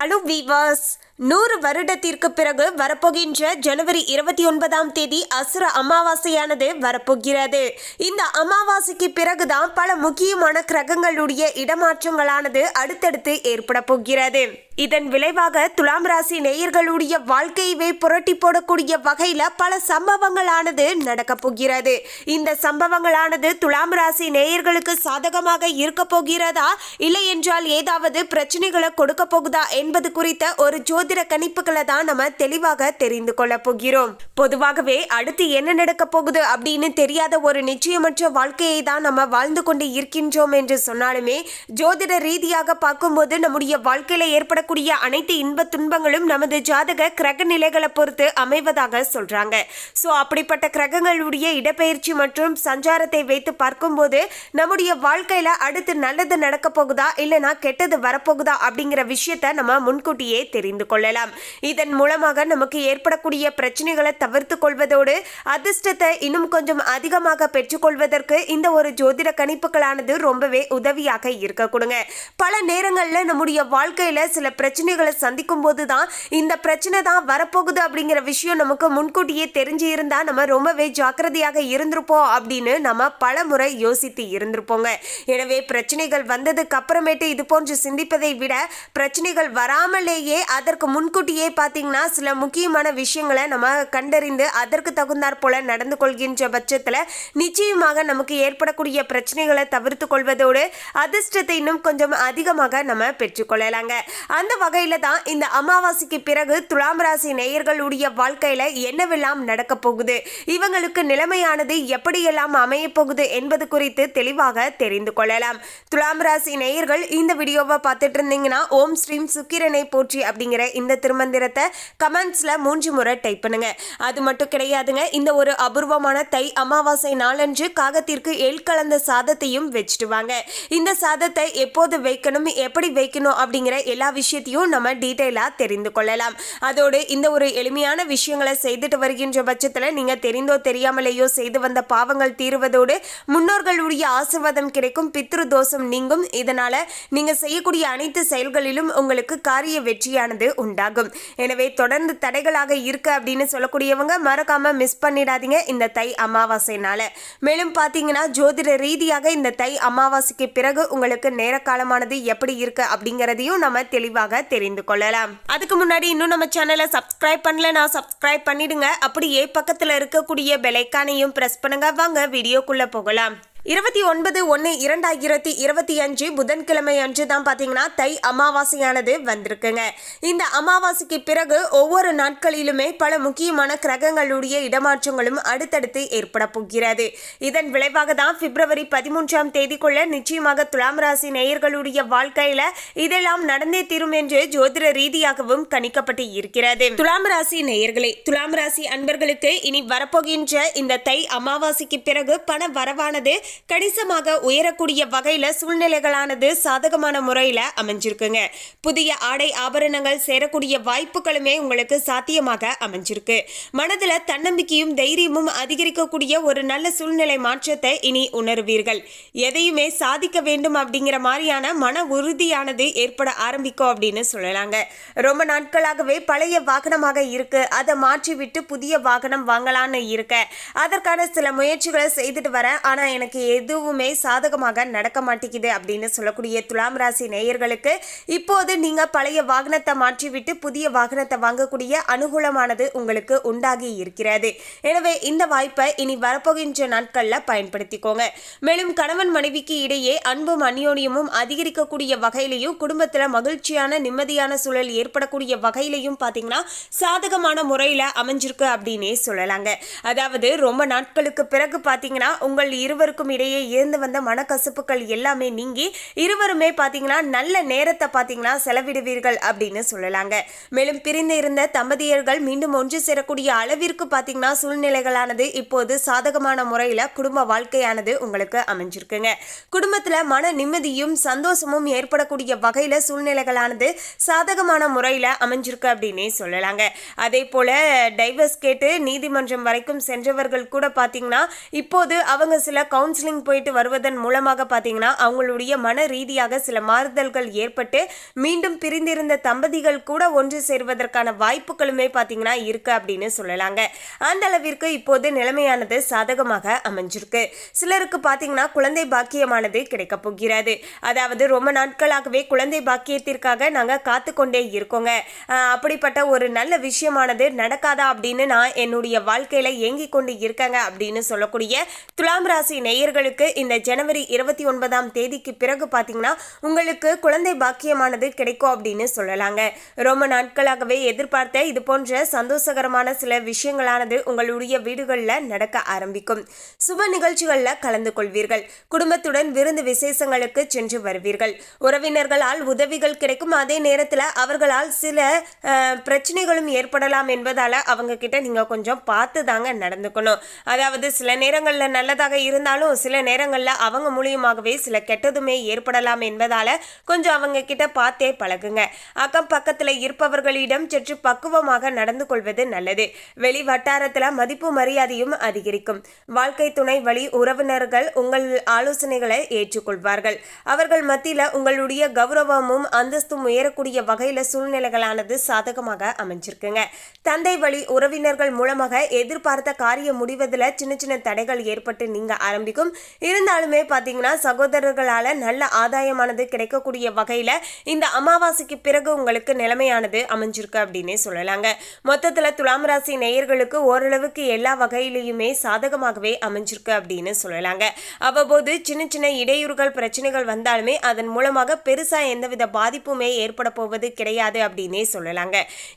Hello viewers, 100 வருடத்திற்கு பிறகு வரப்போகின்ற ஜனவரி 29ஆம் தேதி அசுர அமாவாசையானது வரப்போகிறது. இந்த அமாவாசைக்கு பிறகுதான் பல முக்கியமான கிரகங்களுடைய இடமாற்றங்களானது அடுத்தடுத்து ஏற்பட போகிறது. இதன் விளைவாக துலாம் ராசி நேயர்களுடைய வாழ்க்கையவே புரட்டி போடக்கூடிய வகையில பல சம்பவங்களானது நடக்க போகிறது. இந்த சம்பவங்களானது துலாம் ராசி நேயர்களுக்கு சாதகமாக இருக்க போகிறதா, இல்லை என்றால் ஏதாவது பிரச்சனைகளை கொடுக்க போகுதா என்பது குறித்த ஒரு ஜோதிட கணிப்புகளை தான் நம்ம தெளிவாக தெரிந்து கொள்ள போகிறோம். பொதுவாகவே அடுத்து என்ன நடக்க போகுது அப்படின்னு தெரியாத ஒரு நிச்சயமற்ற வாழ்க்கையை தான் நம்ம வாழ்ந்து கொண்டு இருக்கின்றோம் என்று சொன்னாலுமே, ஜோதிட ரீதியாக பார்க்கும்போது நம்முடைய வாழ்க்கையில ஏற்படக்கூடிய அனைத்து இன்ப துன்பங்களும் நமது ஜாதக கிரக நிலைகளை பொறுத்து அமைவதாக சொல்றாங்க. சோ அப்படிப்பட்ட கிரகங்களுடைய இடப்பெயர்ச்சி மற்றும் சஞ்சாரத்தை வைத்து பார்க்கும்போது நம்முடைய வாழ்க்கையில அடுத்து நல்லது நடக்க போகுதா இல்லைனா கெட்டது வரப்போகுதா அப்படிங்கிற விஷயத்த நம்ம முன்கூட்டியே தெரிந்து கொள்ளலாம். இதன் மூலமாக நமக்கு ஏற்படக்கூடிய பிரச்சனைகளை தவிர்த்து கொள்வதோடு அதிர்ஷ்டத்தை இன்னும் கொஞ்சம் அதிகமாக பெற்றுக்கொள்வதற்கு இந்த ஒரு ஜோதிட கணிப்புகளானது ரொம்பவே உதவியாக இருக்க கொடுங்க. பல நேரங்களில் நம்முடைய வாழ்க்கையில சில பிரச்சனைகளை சந்திக்கும் போதுதான் இந்த பிரச்சனை தான் வரப்போகுது அப்படிங்கிற விஷயம் நமக்கு முன்கூட்டியே தெரிஞ்சு இருந்தா நம்ம ரொம்பவே ஜாக்கிரதையாக இருந்திருப்போம் அப்படின்னு நம்ம பல முறை யோசித்து இருந்திருப்போங்க. எனவே பிரச்சனைகள் வந்ததுக்கு அப்புறமேட்டு இது போன்று சிந்திப்பதை விட பிரச்சனைகள் வராமலேயே அதற்கு முன்கூட்டியே பார்த்தீங்கன்னா சில முக்கியமான விஷயங்களை நம்ம கண்டறிந்து அதற்கு தகுந்தாற் போல நடந்து கொள்கின்ற பட்சத்தில் நிச்சயமாக நமக்கு ஏற்படக்கூடிய பிரச்சனைகளை தவிர்த்து கொள்வதோடு அதிர்ஷ்டத்தை இன்னும் கொஞ்சம் அதிகமாக நம்ம பெற்றுக்கொள்ளலாங்க. அந்த வகையில தான் இந்த அமாவாசைக்கு பிறகு துலாம் ராசி நேயர்களுடைய வாழ்க்கையில என்னவெல்லாம் நடக்க போகுது, இவங்களுக்கு நிலைமையானது எப்படியெல்லாம் அமைய போகுது என்பது குறித்து தெளிவாக தெரிந்து கொள்ளலாம். துலாம் ராசி நேயர்கள் இந்த வீடியோவை பார்த்துட்டு இருந்தீங்கன்னா ஓம் ஸ்ரீம் சுக்கிரனை போற்றி அப்படிங்கிற இந்த திருமந்திரத்தை கமெண்ட்ஸ்ல 3 முறை டைப் பண்ணுங்க. அது மட்டும் கிடையாதுங்க, இந்த ஒரு அபூர்வமான தை அமாவாசை நாளன்று காகத்திற்கு எள் கலந்த சாதத்தையும் வச்சுட்டு வாங்க. இந்த சாதத்தை எப்போது வைக்கணும், எப்படி வைக்கணும் அப்படிங்கிற எல்லா விஷயத்தையும் நம்ம டீட்டெயிலா தெரிந்து கொள்ளலாம். அதோடு இந்த ஒரு எளிமையான விஷயங்களை செய்துட்டு வருகின்ற பட்சத்தில் நீங்க தெரிந்தோ தெரியாமலேயோ செய்து வந்த பாவங்கள் தீருவதோடு முன்னோர்களுடைய ஆசீர்வாதம் கிடைக்கும், பித்ரு தோஷம் நீங்கும். இதனால நீங்க செய்யக்கூடிய அனைத்து செயல்களிலும் உங்களுக்கு காரிய வெற்றியானது உண்டாகும். எனவே தொடர்ந்து தடைகளாக இருக்கு அப்படின்னு சொல்லக்கூடியவங்க மறக்காம மிஸ் பண்ணிடாதீங்க இந்த தை அமாவாசைனால. மேலும் பாத்தீங்கன்னா ஜோதிட ரீதியாக இந்த தை அமாவாசைக்கு பிறகு உங்களுக்கு நேர காலமானது எப்படி இருக்கு அப்படிங்கறதையும் நம்ம தெளிவாக தெரிந்து கொள்ளலாம். அதுக்கு முன்னாடி இன்னும் நம்ம சேனலை சப்ஸ்கிரைப் பண்ணலனா சப்ஸ்கிரைப் பண்ணிடுங்க. அப்படியே பக்கத்துல இருக்கக்கூடிய பெல் ஐகானையும் பிரஸ் பண்ணுங்க. வாங்க வீடியோக்குள்ள போகலாம். 29/1/2025 புதன்கிழமை அன்று தான் பார்த்தீங்கன்னா தை அமாவாசையானது வந்திருக்குங்க. இந்த அமாவாசைக்கு பிறகு ஒவ்வொரு நாட்களிலுமே பல முக்கியமான கிரகங்களுடைய இடமாற்றங்களும் அடுத்தடுத்து ஏற்பட போகிறது. இதன் விளைவாக தான் பிப்ரவரி 13ஆம் தேதிக்குள்ள நிச்சயமாக துலாம் ராசி நேயர்களுடைய வாழ்க்கையில இதெல்லாம் நடந்தே தீரும் என்று ஜோதிட ரீதியாகவும் கணிக்கப்பட்டு இருக்கிறது. துலாம் ராசி நேயர்களே, துலாம் ராசி அன்பர்களுக்கு இனி வரப்போகின்ற இந்த தை அமாவாசைக்கு பிறகு பண வரவானது கணிசமாக உயரக்கூடிய வகையில சூழ்நிலைகளானது சாதகமான முறையில அமைஞ்சிருக்குங்க. புதிய ஆடை ஆபரணங்கள் சேரக்கூடிய வாய்ப்புகளுமே உங்களுக்கு சாத்தியமாக அமைஞ்சிருக்கு. மனதுல தன்னம்பிக்கையும் தைரியமும் அதிகரிக்கக்கூடிய ஒரு நல்ல சூழ்நிலை மாற்றத்தை இனி உணர்வீர்கள். எதையுமே சாதிக்க வேண்டும் அப்படிங்கிற மாதிரியான மன உறுதியானது ஏற்பட ஆரம்பிக்கும் அப்படின்னு சொல்லலாங்க. ரொம்ப நாட்களாகவே பழைய வாகனமாக இருக்கு, அதை மாற்றி விட்டு புதிய வாகனம் வாங்கலான்னு இருக்க, அதற்கான சில முயற்சிகளை செய்துட்டு வரேன், ஆனா எனக்கு எதுவுமே சாதகமாக நடக்க மாட்டேங்குது அப்படின்னு சொல்லக்கூடிய துலாம் ராசி நேயர்களுக்கு இப்போது நீங்க பழைய வாகனத்தை மாற்றிவிட்டு புதிய வாகனத்தை வாங்கக்கூடிய அனுகூலமானது உங்களுக்கு உண்டாகி இருக்கிறது. எனவே இந்த வாய்ப்பை இனி வரப்போகின்ற நாட்கள்ல பயன்படுத்திக்கோங்க. மேலும் கணவன் மனைவிக்கு இடையே அன்பும் அந்யோன்யமும் அதிகரிக்கக்கூடிய வகையிலையும் குடும்பத்துல மகிழ்ச்சியான நிம்மதியான சூழல் ஏற்படக்கூடிய வகையிலையும் பாத்தீங்கன்னா சாதகமான முறையில அமைஞ்சிருக்கு அப்படின்னே சொல்லலாங்க. அதாவது ரொம்ப நாட்களுக்கு பிறகு பாத்தீங்கன்னா உங்கள் இருவருக்கும் இடையே இருந்து வந்த மனக்கசப்புகள் எல்லாமே நீங்கி இருவருமே பாத்தீங்கன்னா நல்ல நேரத்தை பாத்தீங்கன்னா செலவிடுவீர்கள் அப்படின்னு சொல்லலாங்க. மேலும் பிரிந்து இருந்த தம்பதியர்கள் மீண்டும் ஒன்று சேரக்கூடிய அளவிற்கு பாத்தீங்கன்னா சூழ்நிலைகளானது இப்போது சாதகமான முறையில குடும்ப வாழ்க்கையானது உங்களுக்கு அமைஞ்சிருக்குங்க. குடும்பத்துல மன நிம்மதியும் சந்தோஷமும் ஏற்படக்கூடிய வகையில சூழ்நிலைகளானது சாதகமான முறையில அமைஞ்சிருக்கு அப்படின்னே சொல்லலாங்க. அதே போல டைவர்ஸ் கேட்டு நீதிமன்றம் வரைக்கும் சென்றவர்கள் கூட பாத்தீங்கன்னா இப்போது அவங்க சில கவுன்சிலிங் கவுன்சிலிங் போயிட்டு வருவதன் மூலமாக பார்த்தீங்கன்னா அவங்களுடைய மன ரீதியாக சில மாறுதல்கள் ஏற்பட்டு மீண்டும் பிரிந்திருந்த தம்பதிகள் கூட ஒன்று சேர்வதற்கான வாய்ப்புகளுமே பார்த்தீங்கன்னா இருக்கு அப்படின்னு சொல்லலாங்க. அந்த அளவிற்கு இப்போது நிலைமையானது சாதகமாக அமைஞ்சிருக்கு. சிலருக்கு பார்த்தீங்கன்னா குழந்தை பாக்கியமானது கிடைக்க போகிறது. அதாவது ரொம்ப நாட்களாகவே குழந்தை பாக்கியத்திற்காக நாங்கள் காத்து கொண்டே இருக்கோங்க, அப்படிப்பட்ட ஒரு நல்ல விஷயமானது நடக்காதா அப்படின்னு நான் என்னுடைய வாழ்க்கையில ஏங்கிக் கொண்டு இருக்கேங்க அப்படின்னு சொல்லக்கூடிய துலாம் ராசி நேயர்களுக்கு இந்த ஜனவரி 29ஆம் தேதிக்கு பிறகு பார்த்தீங்கன்னா உங்களுக்கு குழந்தை பாக்கியமானது கிடைக்கும் அப்படின்னு சொல்லலாங்க. ரொம்ப நாட்களாகவே எதிர்பார்த்த இது போன்ற சந்தோஷகரமான சில விஷயங்களானது உங்களுடைய வீடுகளில் நடக்க ஆரம்பிக்கும். சுப நிகழ்ச்சிகளில் கலந்து கொள்வீர்கள். குடும்பத்துடன் விருந்து விசேஷங்களுக்கு சென்று வருவீர்கள். உறவினர்களால் உதவிகள் கிடைக்கும். அதே நேரத்தில் அவர்களால் சில பிரச்சனைகளும் ஏற்படலாம் என்பதால் அவங்க கிட்ட நீங்கள் கொஞ்சம் பார்த்து தாங்க நடந்துக்கணும். அதாவது சில நேரங்களில் நல்லதாக இருந்தாலும் சில நேரங்களில் அவங்க மூலியமாகவே சில கெட்டதுமே ஏற்படலாம் என்பதால் கொஞ்சம் அவங்க கிட்ட பார்த்தே பழகுங்க. அக்கம் பக்கத்தில் இருப்பவர்களிடம் சற்று பக்குவமாக நடந்து கொள்வது நல்லது. வெளி வட்டாரத்தில் மதிப்பு மரியாதையும் அதிகரிக்கும். வாழ்க்கை துணை வழி உறவினர்கள் உங்கள் ஆலோசனைகளை ஏற்றுக்கொள்வார்கள். அவர்கள் மத்தியில் உங்களுடைய கௌரவமும் அந்தஸ்தும் உயரக்கூடிய வகையில் சூழ்நிலைகளானது சாதகமாக அமைஞ்சிருக்குங்க. தந்தை வழி உறவினர்கள் மூலமாக எதிர்பார்த்த காரியம் முடிவதில் சின்ன சின்ன தடைகள் ஏற்பட்டு நீங்க ஆரம்பிக்கும். இருந்தாலுமே பார்த்தீங்கன்னா சகோதரர்களால் நல்ல ஆதாயமானது கிடைக்கக்கூடிய வகையில் இந்த அமாவாசைக்கு பிறகு உங்களுக்கு நிலைமையானது அமைஞ்சிருக்கு அப்படின்னே சொல்லலாங்க. மொத்தத்தில் துலாம் ராசி நேயர்களுக்கு ஓரளவுக்கு எல்லா வகையிலையுமே சாதகமாகவே அமைஞ்சிருக்கு அப்படின்னு சொல்லலாங்க. அவ்வப்போது சின்ன சின்ன இடையூறுகள் பிரச்சனைகள் வந்தாலுமே அதன் மூலமாக பெருசா எந்தவித பாதிப்புமே ஏற்பட போவது கிடையாது அப்படின்னே சொல்லலாங்க.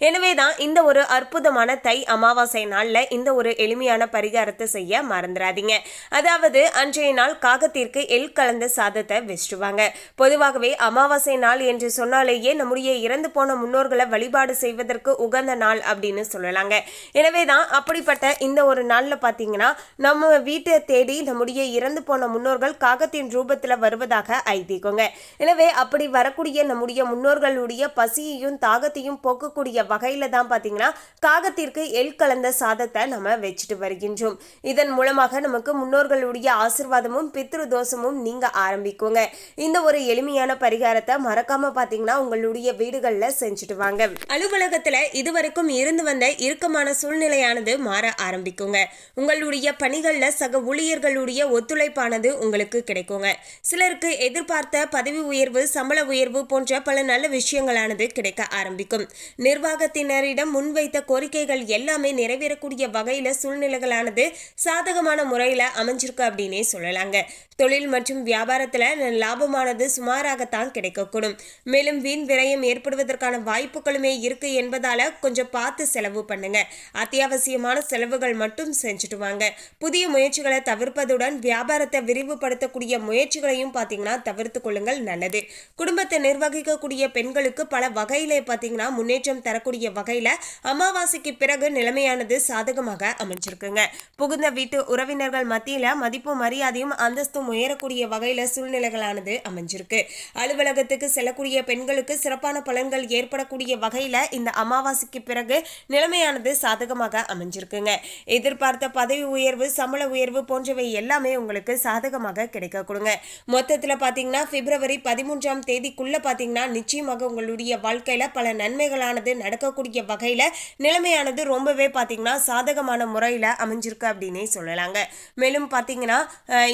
எனவே தான் இந்த ஒரு அற்புதமான தை அமாவாசை நாள்ல இந்த ஒரு எளிமையான பரிகாரத்தை செய்ய மறந்துடாதீங்க. அதாவது அன்றைய நாள் காகத்திற்கு எள் கலந்த சாதத்தை வச்சுடுவாங்க. பொதுவாகவே அமாவாசை நாள் என்று சொன்னாலேயே நம்முடைய இறந்து போன முன்னோர்களை வழிபாடு செய்வதற்கு உகந்த நாள் அப்படின்னு சொல்லலாங்க. எனவே தான் அப்படிப்பட்ட இந்த ஒரு நாள்ல பார்த்தீங்கன்னா நம்ம வீட்டை தேடி நம்முடைய இறந்து போன முன்னோர்கள் காகத்தின் ரூபத்தில் வருவதாக ஐதீகங்க. எனவே அப்படி வரக்கூடிய நம்முடைய முன்னோர்களுடைய பசியையும் தாகத்தையும் போக்கக்கூடிய வகையில தான் பார்த்தீங்கன்னா காகத்திற்கு எள் கலந்த சாதத்தை நம்ம வச்சுட்டு வருகின்றோம். இதன் மூலமாக நமக்கு முன்னோர்களுடைய ஆசிர்வாதமும் பித்ரு தோஷமும் நீங்க ஆரம்பிக்குங்க. இந்த ஒரு எளிமையான பரிகாரத்தை மறக்காம பார்த்தீங்கன்னா உங்களுடைய வீடுகளில் செஞ்சுட்டு வாங்க. அலுவலகத்துல இதுவரைக்கும் இருந்து வந்த இறுக்கமான சூழ்நிலையானது மாற ஆரம்பிக்குங்க. உங்களுடைய பணிகள்ல சக ஊழியர்களுடைய ஒத்துழைப்பானது உங்களுக்கு கிடைக்குங்க. சிலருக்கு எதிர்பார்த்த பதவி உயர்வு சம்பள உயர்வு போன்ற பல நல்ல விஷயங்களானது கிடைக்க ஆரம்பிக்கும். நிர்வாகத்தினரிடம் முன்வைத்த கோரிக்கைகள் எல்லாமே நிறைவேறக்கூடிய வகையில சூழ்நிலைகளானது சாதகமான முறையில அமைஞ்சிருக்கு அப்படின்னே சொல்லலாங்க. தொழில் மற்றும் வியாபாரத்துல லாபமானது சுமாராகத்தான் கிடைக்கக்கூடும். மேலும் வீண் விரயம் ஏற்படுவதற்கான வாய்ப்புகளுமே இருக்கு என்பதால கொஞ்சம் பார்த்து செலவு பண்ணுங்க. அத்தியாவசியமான செலவுகள் மட்டும் செஞ்சுட்டு வாங்க. புதிய முயற்சிகளை தவிர்ப்பதுடன் வியாபாரத்தை விரிவுபடுத்தக்கூடிய முயற்சிகளையும் பார்த்தீங்கன்னா தவிர்த்து கொள்ளுங்கள் நல்லது. குடும்பத்தை நிர்வகிக்கக்கூடிய பெண்களுக்கு பல வகையிலே பார்த்தீங்கன்னா முன்னேற்றம் தரக்கூடிய வகையில அமாவாசைக்கு பிறகு நிலைமையானது சாதகமாக அமைஞ்சிருக்குங்க. புகுந்த வீட்டு உறவினர்கள் மத்தியில மதிப்பு மரியாதையும் அந்தஸ்தும் உயரக்கூடிய வகையில சூழ்நிலைகளானது அமைஞ்சிருக்கு. அலுவலகத்துக்கு செல்லக்கூடிய பெண்களுக்கு சிறப்பான பலன்கள் ஏற்படக்கூடிய வகையில இந்த அமாவாசைக்கு பிறகு நிலைமையானது சாதகமாக அமைஞ்சிருக்குங்க. எதிர்பார்த்த பதவி உயர்வு சம்பள உயர்வு போன்றவை எல்லாமே உங்களுக்கு சாதகமாக கிடைக்க கொடுங்க. மொத்தத்துல பாத்தீங்கன்னா பிப்ரவரி 13ஆம் தேதிக்குள்ள பாத்தீங்கன்னா நிச்சயமாக உங்களுடைய வாழ்க்கையில பல நன்மைகளானது நடக்கக்கூடிய வகையில நிலைமையானது ரொம்பவே பாத்தீங்கன்னா சாதகமான முறையில அமைஞ்சிருக்கு அப்படின்னே சொல்லலாங்க. மேலும் பாத்தீங்கன்னா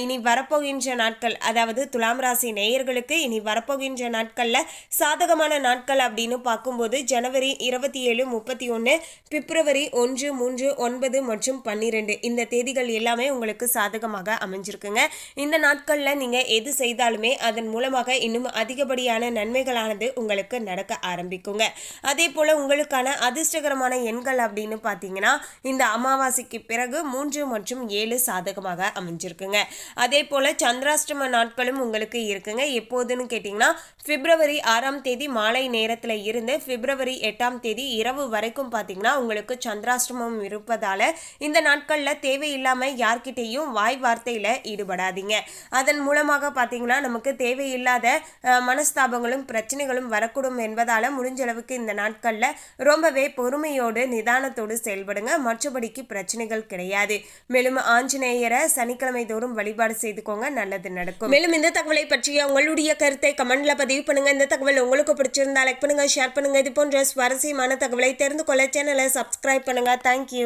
இனி வரப்போகின்ற நாட்கள், அதாவது துலாம் ராசி நேயர்களுக்கு இனி வரப்போகின்ற நாட்கள்ல சாதகமான நாட்கள் அப்படின்னு பார்க்கும்போது ஜனவரி 27, 31, பிப்ரவரி 1, 3, 9 மற்றும் 12 இந்த தேதிகள் எல்லாமே உங்களுக்கு சாதகமாக அமைஞ்சிருக்குங்க. இந்த நாட்கள்ல நீங்க எது செய்தாலுமே அதன் மூலமாக இன்னும் அதிகப்படியான நன்மைகளானது உங்களுக்கு நடக்க ஆரம்பிக்குங்க. அதே போல உங்களுக்கான அதிர்ஷ்டகரமான எண்கள் அப்படின்னு பார்த்தீங்கன்னா இந்த அமாவாசைக்கு பிறகு 3 மற்றும் 7 சாதகமாக அமைஞ்சிருக்குங்க. அதே போல சந்திராஷ்டம நாட்களும் உங்களுக்கு இருக்குங்க. எப்போதுன்னு கேட்டிங்கன்னா பிப்ரவரி 6ஆம் தேதி மாலை நேரத்தில் இருந்து பிப்ரவரி 8ஆம் தேதி இரவு வரைக்கும் பார்த்தீங்கன்னா உங்களுக்கு சந்திராஷ்டமம் இருப்பதால இந்த நாட்களில் தேவையில்லாமல் யார்கிட்டையும் வாய் வார்த்தையில் ஈடுபடாதீங்க. அதன் மூலமாக பார்த்தீங்கன்னா நமக்கு தேவையில்லாத மனஸ்தாபங்களும் பிரச்சனைகளும் வரக்கூடும் என்பதால் முடிஞ்ச அளவுக்கு இந்த நாட்களில் ரொம்பவே பொறுமையோடு நிதானத்தோடு செயல்படுங்க. மற்றபடிக்கு பிரச்சனைகள் கிடையாது. மேலும் ஆஞ்சநேயரை சனிக்கிழமை தினந்தோறும் வழிபாடு செய்துக்கோங்க, நல்லது நடக்கும். மேலும் இந்த தகவலை பற்றிய உங்களுடைய கருத்தை கமெண்ட்ல பதிவு பண்ணுங்க. இந்த தகவல் உங்களுக்கு பிடிச்சிருந்தா லைக் பண்ணுங்க, ஷேர் பண்ணுங்க. இது போன்ற சுவாரஸ்யமான தகவலை தெரிந்து கொள்ள சேனலை சப்ஸ்கிரைப் பண்ணுங்க. தேங்க்யூ.